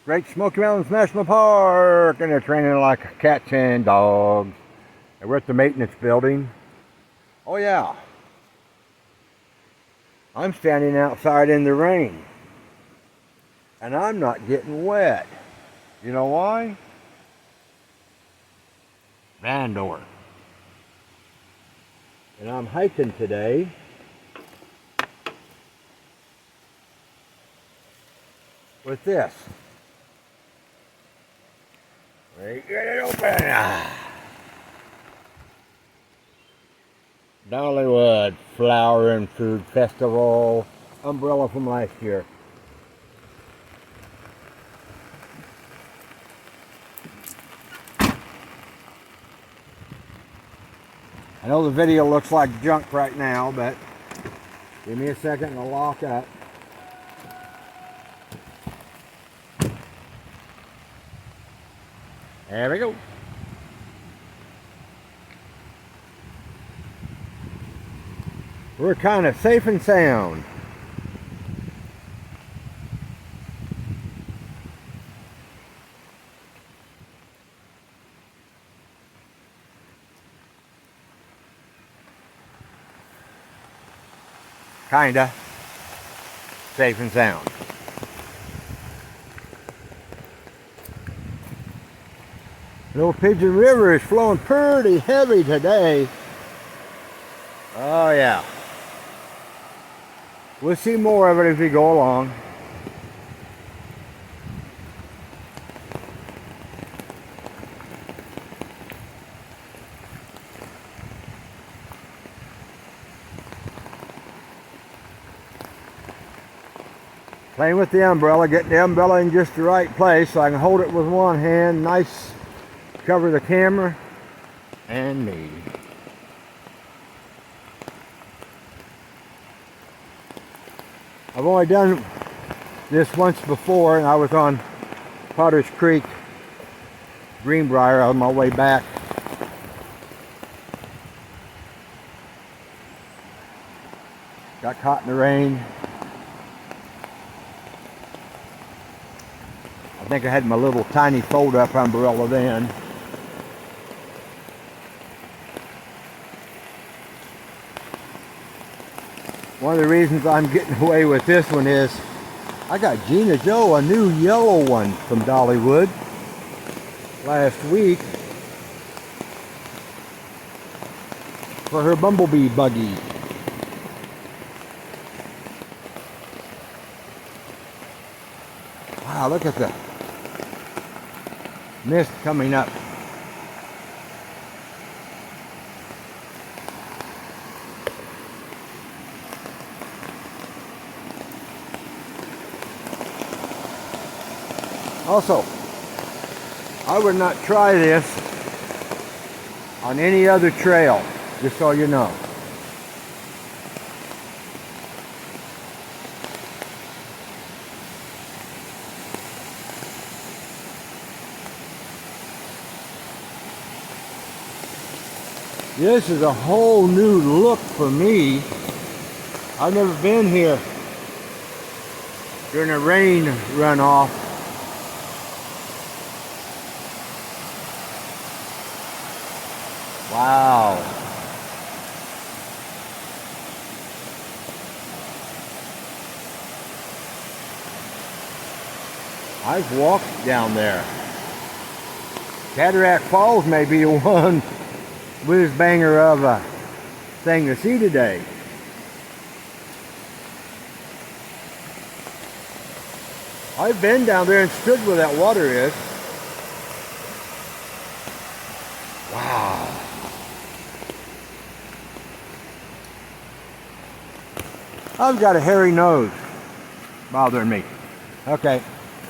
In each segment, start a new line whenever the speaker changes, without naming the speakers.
Great Smoky Mountains National Park, and they're training like cats and dogs. And we're at the maintenance building. Oh yeah, I'm standing outside in the rain, and I'm not getting wet. You know why? Van door. And I'm hiking today. With this. Get it open. Dollywood Flower and Food Festival umbrella from last year. I know the video looks like junk right now, but give me a second and I'll lock up. There we go. We're kind of safe and sound. Kinda safe and sound. Little Pigeon River is flowing pretty heavy today. Oh yeah. We'll see more of it as we go along. Playing with the umbrella, getting the umbrella in just the right place so I can hold it with one hand, nice, cover the camera and me. I've only done this once before, and I was on Potter's Creek, Greenbrier, on my way back. Got caught in the rain. I think I had my little tiny fold-up umbrella then. One of the reasons I'm getting away with this one is I got Gina Jo a new yellow one from Dollywood last week for her bumblebee buggy. Wow, look at the mist coming up. Also, I would not try this on any other trail, just so you know. This is a whole new look for me. I've never been here during a rain runoff. Wow. I've walked down there. Cataract Falls may be the one whiz banger of a thing to see today. I've been down there and stood where that water is. Wow. I've got a hairy nose bothering me. Okay,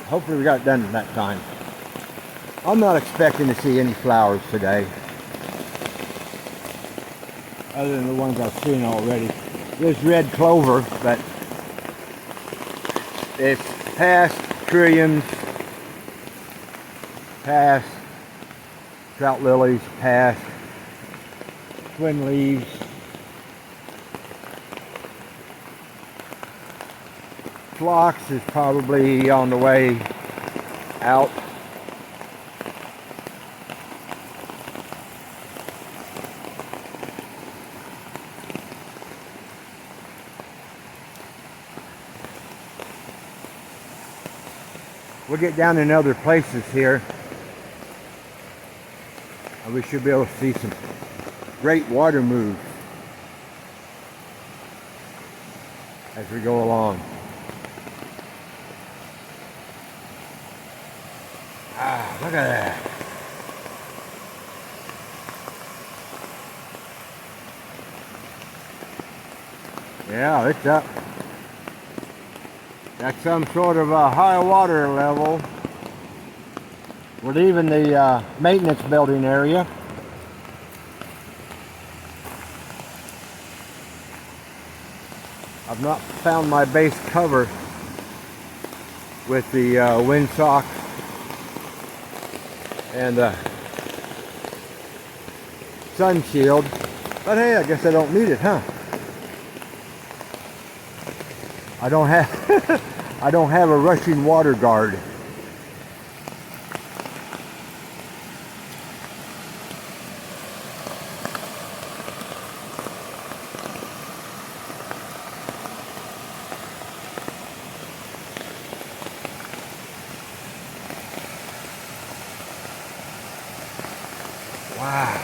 hopefully we got it done in that time. I'm not expecting to see any flowers today, other than the ones I've seen already. There's red clover, but it's past trilliums, past trout lilies, past twin leaves. Phlox is probably on the way out. We'll get down in other places here. And we should be able to see some great water moves as we go along. Ah, look at that. Yeah, it's up. That's some sort of a high water level. We're leaving the maintenance building area. I've not found my base cover with the windsock and the sun shield, but hey, I guess I don't need it, huh? I don't have I don't have a rushing water guard. Wow.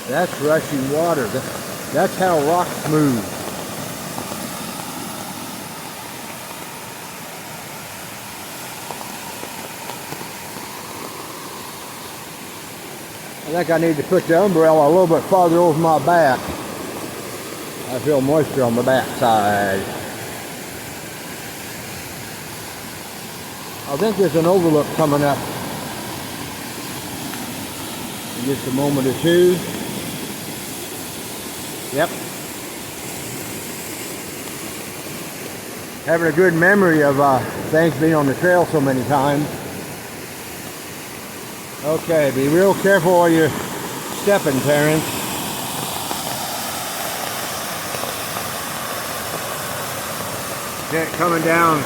That's rushing water. That's how rocks move. I think I need to put the umbrella a little bit farther over my back. I feel moisture on the back side. I think there's an overlook coming up in just a moment or two. Yep. Having a good memory of things being on the trail so many times. Okay, be real careful while you're stepping, Terrence. Okay, coming down.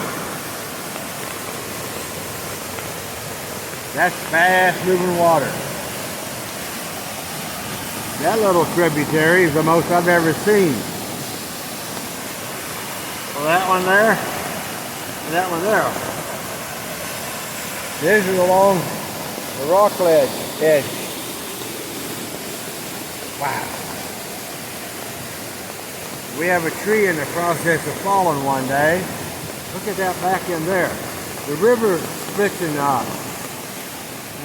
That's fast moving water. That little tributary is the most I've ever seen. Well, that one there, and that one there. This is along the rock ledge edge. Wow. We have a tree in the process of falling one day. Look at that back in there. The river splits in and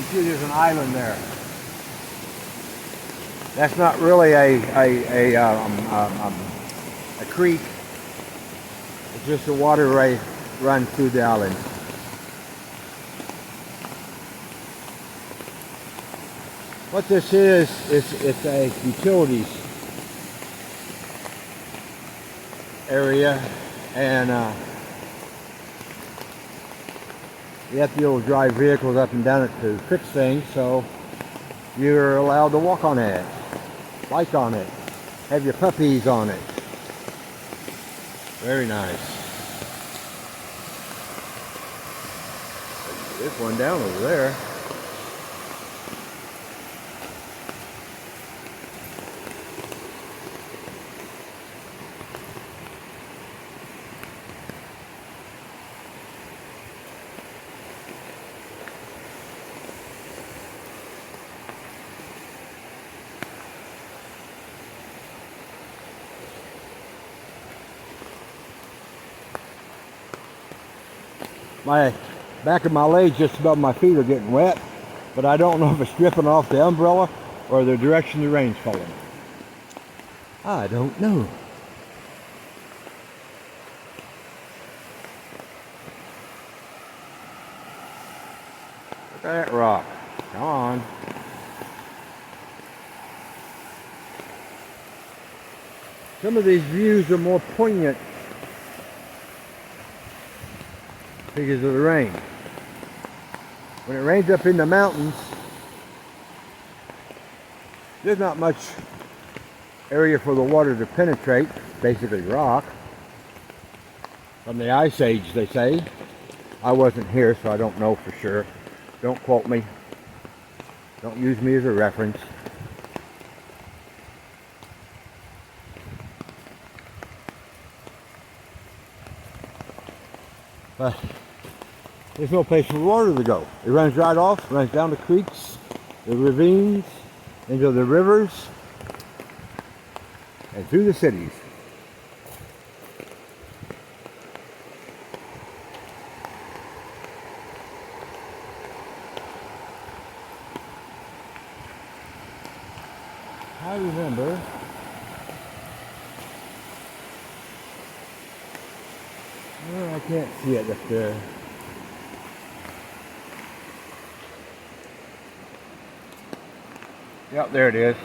see there's an island there. That's not really a creek. It's just a waterway run through the island. What this is it's a utilities area, and you have to be able to drive vehicles up and down it to fix things, so you're allowed to walk on it, bike on it, have your puppies on it. Very nice. There's one down over there. My back of my legs just above my feet are getting wet, but I don't know if it's dripping off the umbrella or the direction the rain's falling. I don't know. Look at that rock. Come on. Some of these views are more poignant because of the rain. When it rains up in the mountains, there's not much area for the water to penetrate, basically rock. from the Ice Age, they say. I wasn't here, so I don't know for sure. Don't quote me. Don't use me as a reference. But there's no place for water to go. It runs right off, runs down the creeks, the ravines, into the rivers, and through the cities. I remember well, I can't see it up there. Yep, there it is.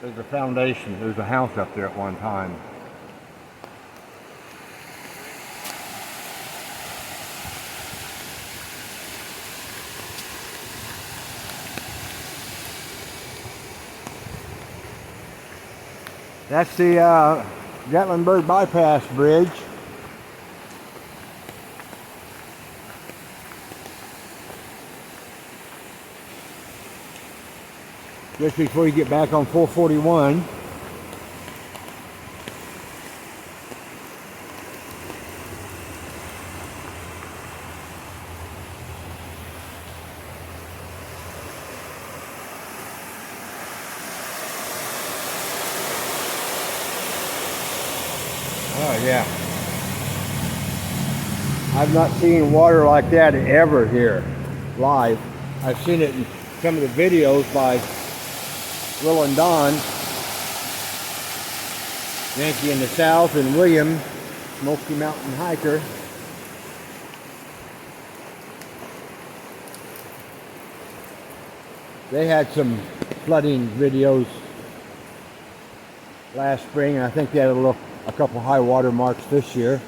There's a foundation. There's a house up there at one time. That's the Gatlinburg bypass bridge. Just before you get back on 441. Oh yeah. I've not seen water like that ever here, live. I've seen it in some of the videos by Will and Don, Yankee in the South, and William, Smoky Mountain hiker. They had some flooding videos last spring, and I think they had a couple high water marks this year.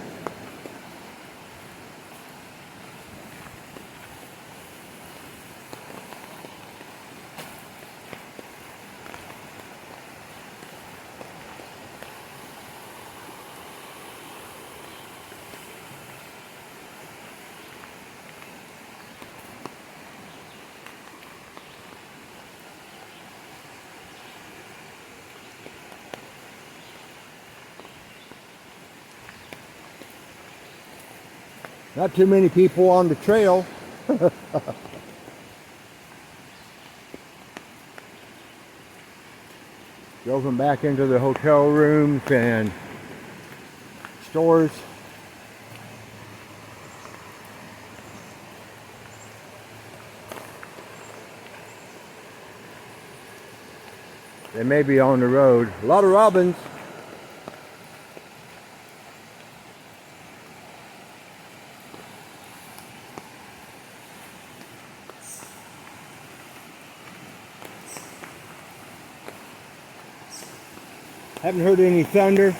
Not too many people on the trail. Drove them back into the hotel rooms and stores. They may be on the road. A lot of robins. Haven't heard any thunder.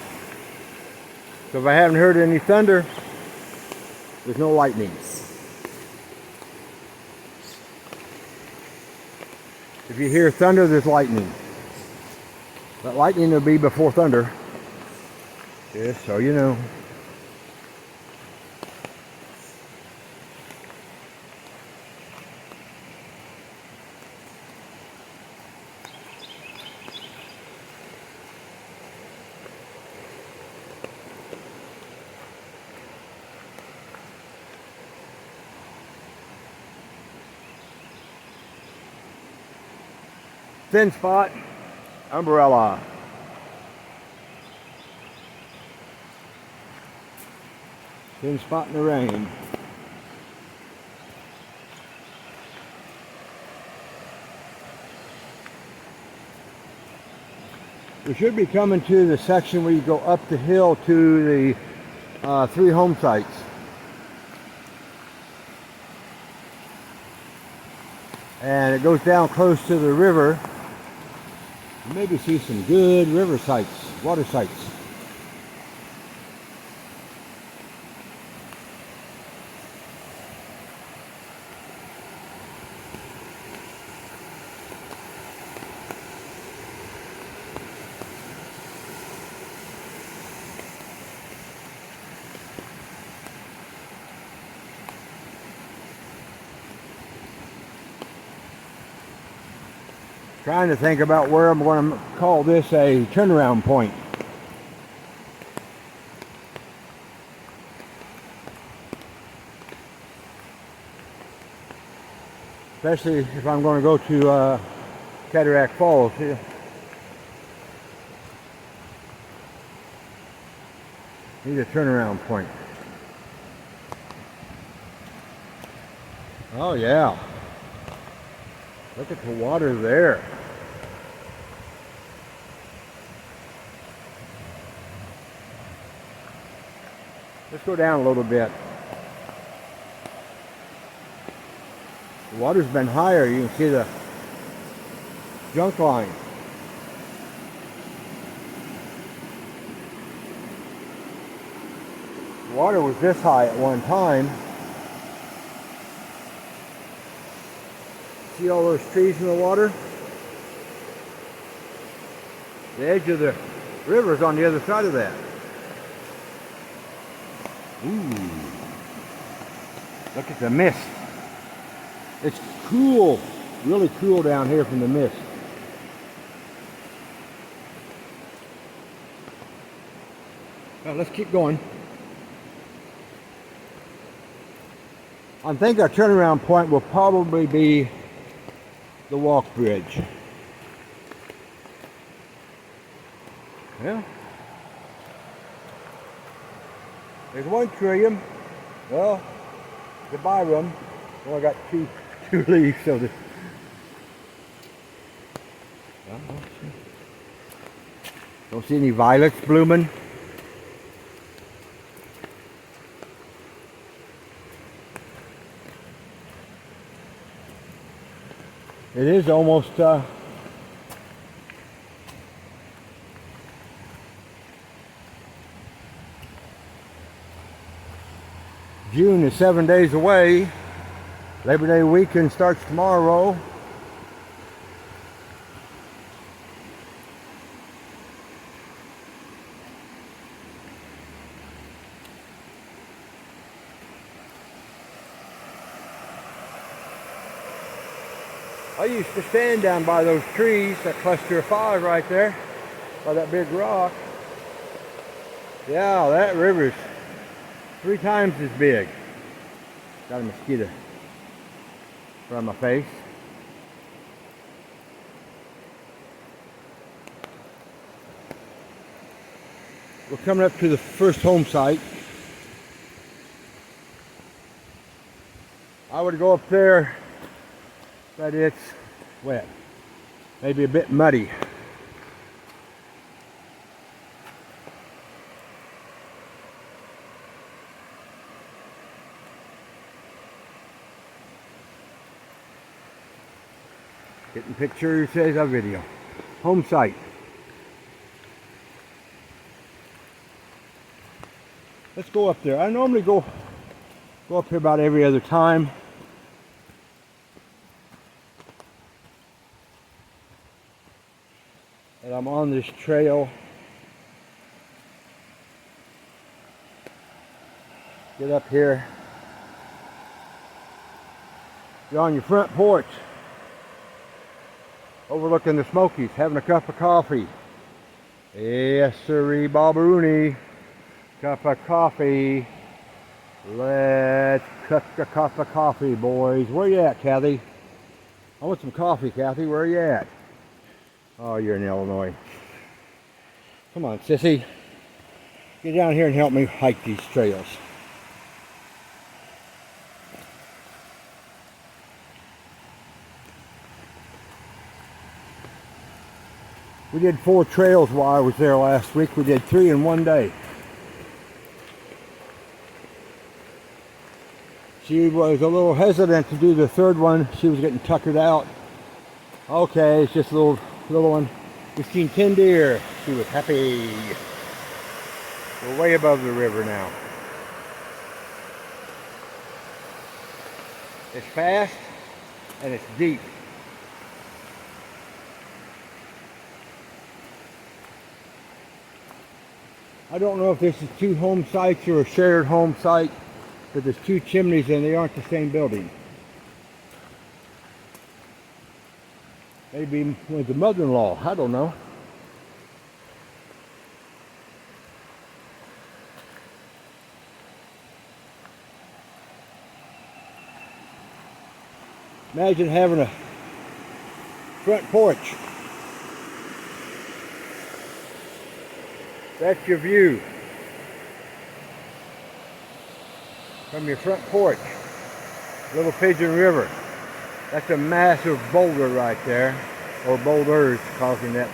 So if I haven't heard any thunder, there's no lightning. If you hear thunder, there's lightning. But lightning will be before thunder. Just so you know. Thin spot, umbrella. Thin spot in the rain. We should be coming to the section where you go up the hill to the 3 home sites. And it goes down close to the river. You maybe see some good river sites, water sites. Trying to think about where I'm going to call this a turnaround point. Especially if I'm going to go to Cataract Falls. Yeah. Need a turnaround point. Oh yeah. Look at the water there. Let's go down a little bit. The water's been higher. You can see the junk line. The water was this high at one time. See all those trees in the water? The edge of the river is on the other side of that. Ooh. Look at the mist. It's cool, really cool down here from the mist. Well, let's keep going. I think our turnaround point will probably be the walk bridge. Yeah. There's 1 trillion. Well, goodbye room. Only got two leaves, so the don't see any violets blooming. It is almost June is 7 days away. Labor Day weekend starts tomorrow. I used to stand down by those trees, that cluster of 5 right there, by that big rock. Yeah, that river's 3 times as big. Got a mosquito around my face. We're coming up to the first home site. I would go up there, but it's wet, maybe a bit muddy. Getting pictures says a video. Home site. Let's go up there. I normally go up here about every other time. And I'm on this trail. Get up here. You're on your front porch, overlooking the Smokies, having a cup of coffee. Yes, sirree, Balbaroonie. Cup of coffee. Let's cook a cup of coffee, boys. Where you at, Kathy? I want some coffee, Kathy. Where you at? Oh, you're in Illinois. Come on, sissy. Get down here and help me hike these trails. We did 4 trails while I was there last week. We did 3 in one day. She was a little hesitant to do the 3rd one. She was getting tuckered out. Okay, it's just a little one. We've seen 10 deer. She was happy. We're way above the river now. It's fast and it's deep. I don't know if this is 2 home sites or a shared home site, but there's 2 chimneys and they aren't the same building. Maybe with the mother-in-law. I don't know. Imagine having a front porch. That's your view from your front porch. Little Pigeon River. That's a massive boulder right there, or boulders causing that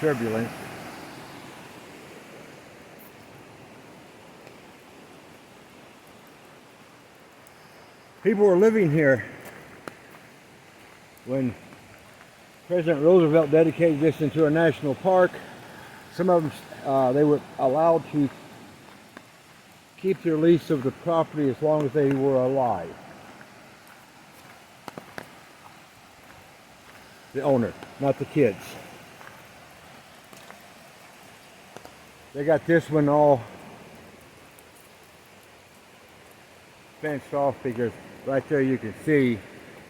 turbulence. People were living here when President Roosevelt dedicated this into a national park. Some of them, they were allowed to keep their lease of the property as long as they were alive. The owner, not the kids. They got this one all fenced off because right there you can see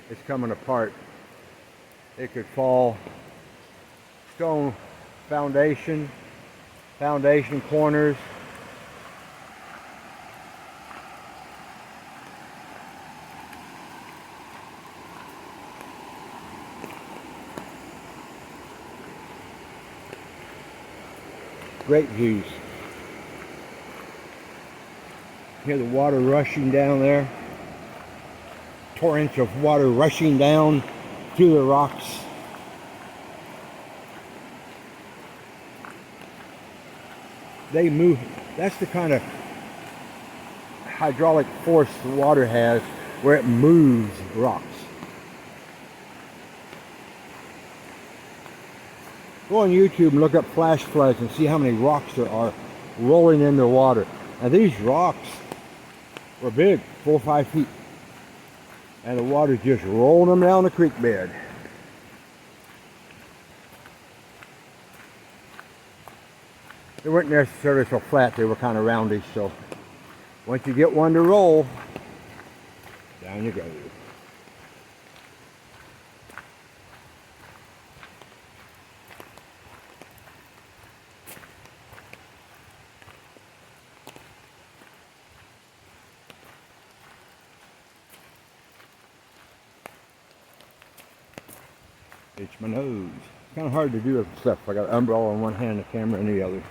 it's coming apart. It could fall. Stone foundation corners. Great views. Hear the water rushing down there. Torrents of water rushing down through the rocks. They move. That's the kind of hydraulic force the water has where it moves rocks. Go on YouTube and look up flash floods and see how many rocks there are rolling in the water. Now these rocks were big, 4 or 5 feet. And the water just rolled them down the creek bed. They weren't necessarily so flat, they were kind of roundish, so once you get one to roll, down you go. Itch my nose. It's kind of hard to do stuff. I got an umbrella in one hand and a camera in the other.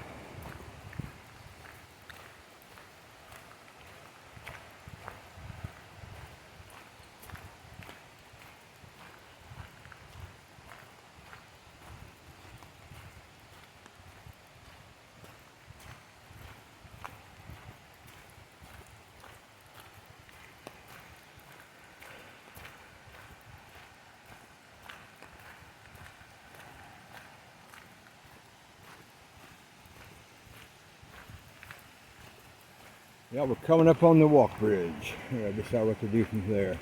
Yeah, we're coming up on the walk bridge. I gotta decide what to do from there.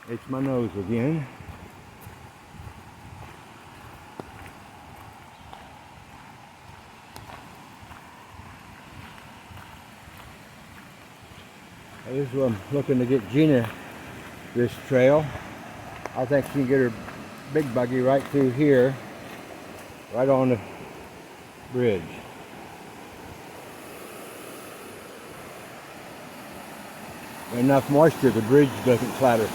It's my nose again. This is where I'm looking to get Gina this trail. I think she can get her big buggy right through here, right on the bridge. Enough moisture, the bridge doesn't clatter.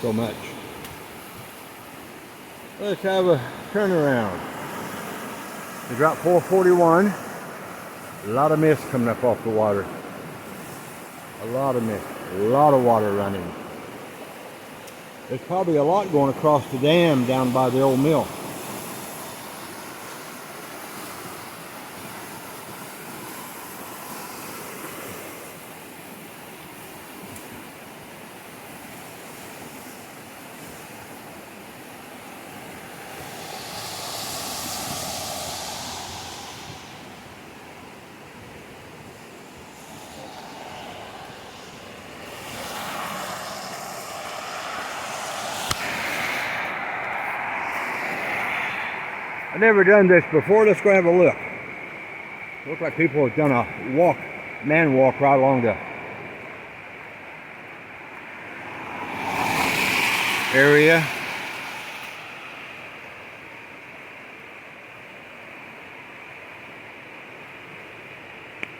So much. Let's have a turnaround. We dropped 441. A lot of mist coming up off the water. A lot of mist. A lot of water running. There's probably a lot going across the dam down by the old mill. I've never done this before. Let's go have a look. Looks like people have done a walk, man walk right along the area.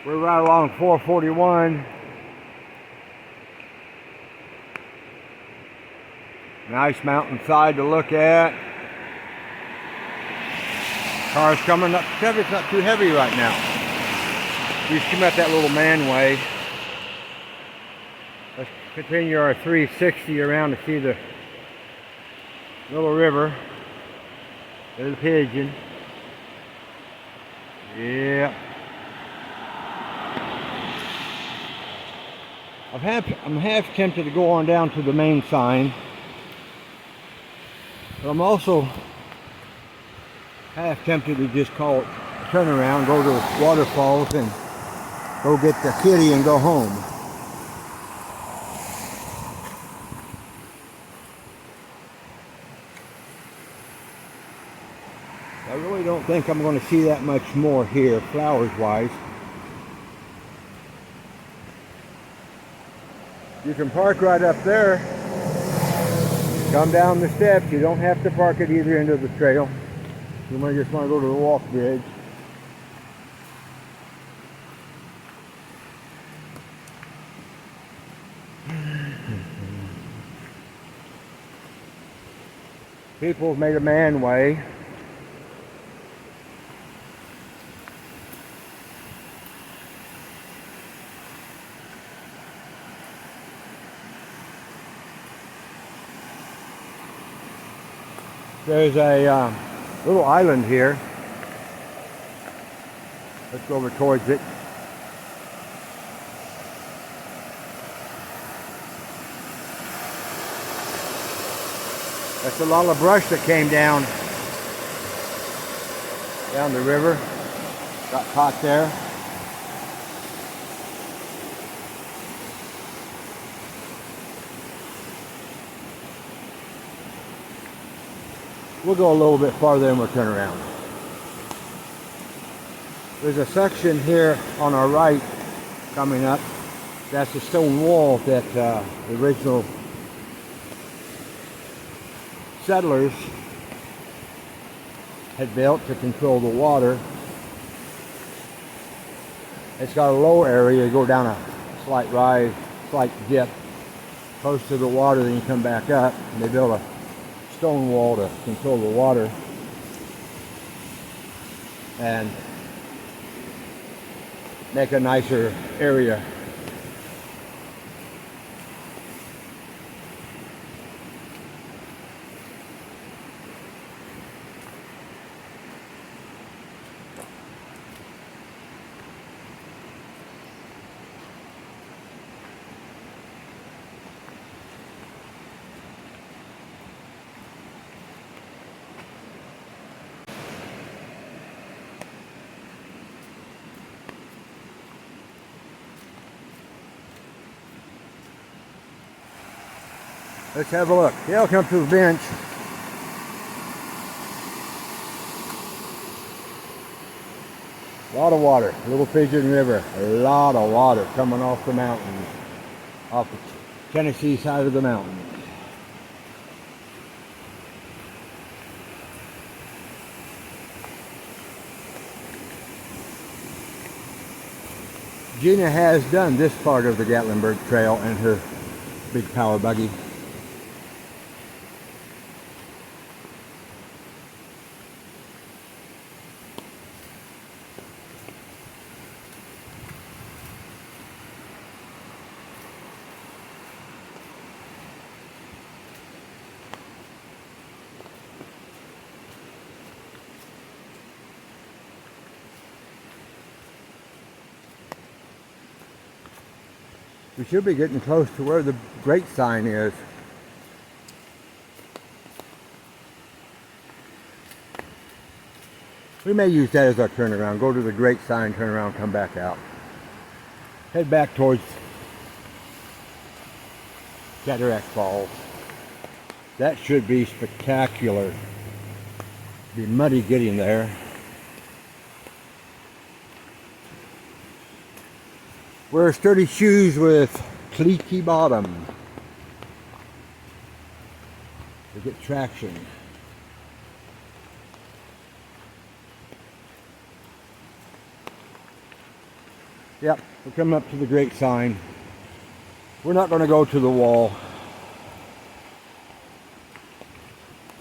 We're right along 441. Nice mountainside to look at. Cars coming up. It's not too heavy right now. We just come out that little manway. Let's continue our 360 around to see the little river. There's a pigeon. Yeah. I'm half tempted to go on down to the main sign, but I'm also half tempted to just call it a turnaround, go to the waterfalls and go get the kitty and go home. I really don't think I'm going to see that much more here, flowers wise. You can park right up there, come down the steps. You don't have to park at either end of the trail. You might just want to go to the walk bridge. People have made a manway. There's a little island here. Let's go over towards it. That's a lot of brush that came down the river. Got caught there. We'll go a little bit farther and we'll turn around. There's a section here on our right coming up. That's the stone wall that the original settlers had built to control the water. It's got a low area. You go down a slight rise, slight dip, close to the water, then you come back up, and they built a stone wall to control the water and make a nicer area. Let's have a look. Yeah, I'll come to the bench. A lot of water. Little Pigeon River. A lot of water coming off the mountains. Off the Tennessee side of the mountain. Gina has done this part of the Gatlinburg Trail in her big power buggy. We should be getting close to where the great sign is. We may use that as our turnaround. Go to the great sign, turn around, come back out. Head back towards Cataract Falls. That should be spectacular Be muddy getting there. Wear sturdy shoes with cleaty bottom to get traction. Yep, we're coming up to the great sign. We're not going to go to the wall.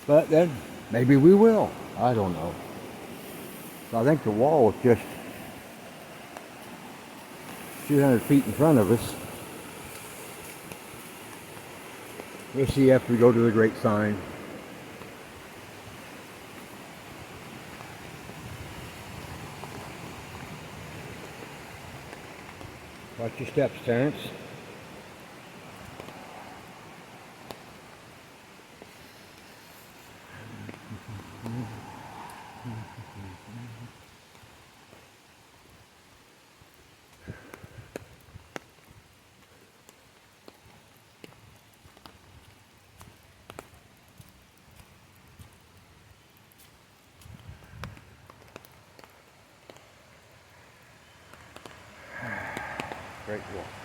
But then, maybe we will. I don't know. So I think the wall is just a few hundred feet in front of us. We'll see after we go to the great sign. Watch your steps, Terrence. Great walk.